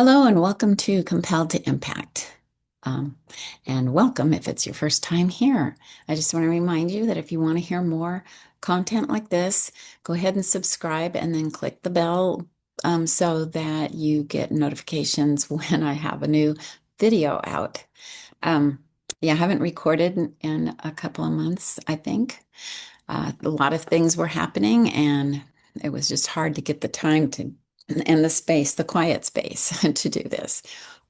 Hello and welcome to Compelled to Impact. Um, and welcome if it's your first time here. I just want to remind you that if you want to hear more content like this, go ahead and subscribe and then click the bell so that you get notifications when I have a new video out. Um, yeah, I haven't recorded in a couple of months, I think. A lot of things were happening, and it was just hard to get the time to and the space, the quiet space to do this.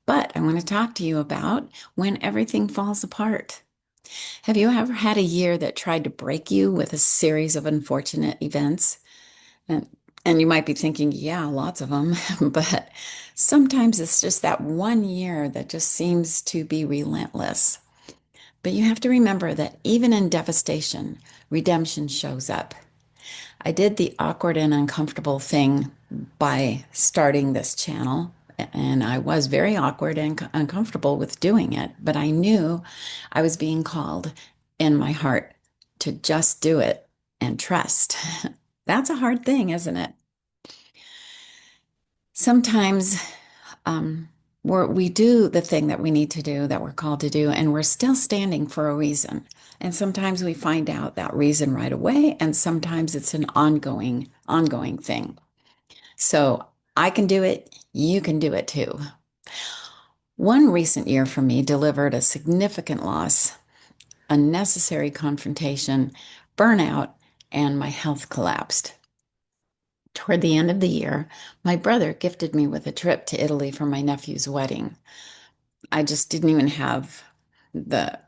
But I want to talk to you about when everything falls apart. Have you ever had a year that tried to break you with a series of unfortunate events? And and you might be thinking, yeah, lots of them, but sometimes it's just that one year that just seems to be relentless. But you have to remember that even in devastation, redemption shows up. I did the awkward and uncomfortable thing by starting this channel, and I was very awkward and uncomfortable with doing it, but I knew I was being called in my heart to just do it and trust. That's a hard thing, isn't it? Sometimes we do the thing that we need to do, that we're called to do, and we're still standing for a reason. And sometimes we find out that reason right away, and sometimes it's an ongoing thing. So I can do it, you can do it too. One recent year for me delivered a significant loss, unnecessary confrontation, burnout, and my health collapsed. Toward the end of the year, my brother gifted me with a trip to Italy for my nephew's wedding. I just didn't even have the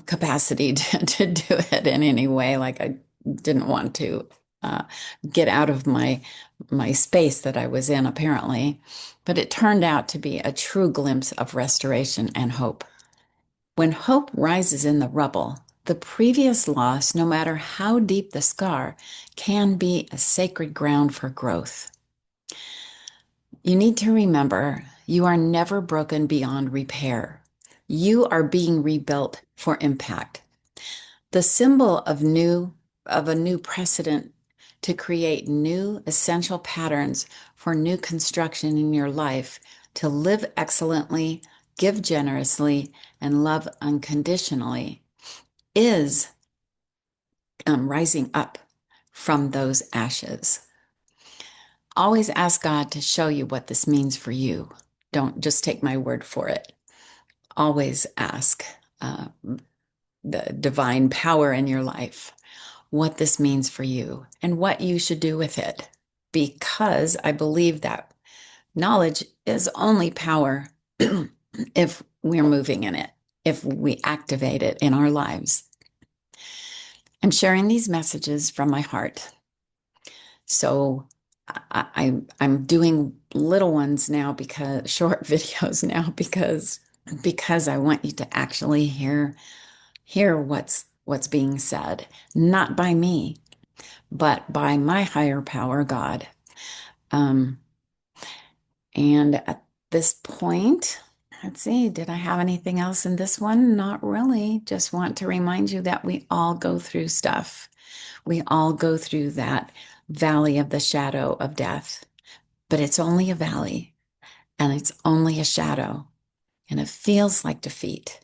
capacity to do it in any way. Like I didn't want to uh, get out of my space that I was in, apparently. But it turned out to be a true glimpse of restoration and hope. When hope rises in the rubble, the previous loss, no matter how deep the scar, can be a sacred ground for growth. You need to remember you are never broken beyond repair. You are being rebuilt for impact. The symbol of a new precedent to create new essential patterns for new construction in your life to live excellently, give generously, and love unconditionally is rising up from those ashes. Always ask God to show you what this means for you. Don't just take my word for it. Always ask the divine power in your life what this means for you and what you should do with it. Because I believe that knowledge is only power if we're moving in it, if we activate it in our lives. I'm sharing these messages from my heart. So I'm doing little ones now, because short videos now, because I want you to actually hear what's being said, not by me, but by my higher power, God. Um, and at this point, let's see, did I have anything else in this one? Not really. Just want to remind you that we all go through stuff. We all go through that valley of the shadow of death, but it's only a valley and it's only a shadow, and it feels like defeat.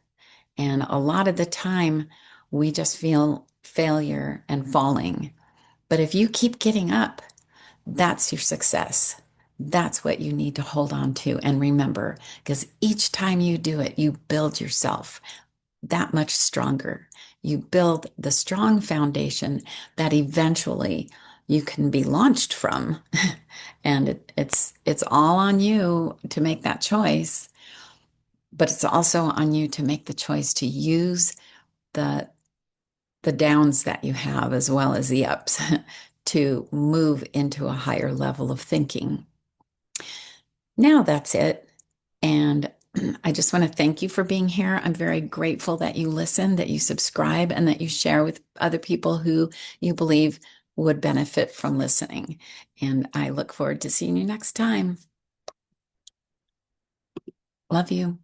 And a lot of the time, we just feel failure and falling. But if you keep getting up, that's your success. That's what you need to hold on to and remember, because each time you do it, you build yourself that much stronger. You build the strong foundation that eventually you can be launched from. And it's all on you to make that choice, but it's also on you to make the choice to use the the downs that you have as well as the ups to move into a higher level of thinking. Now that's it. And I just want to thank you for being here. I'm very grateful that you listen, that you subscribe, and that you share with other people who you believe would benefit from listening. And I look forward to seeing you next time. Love you.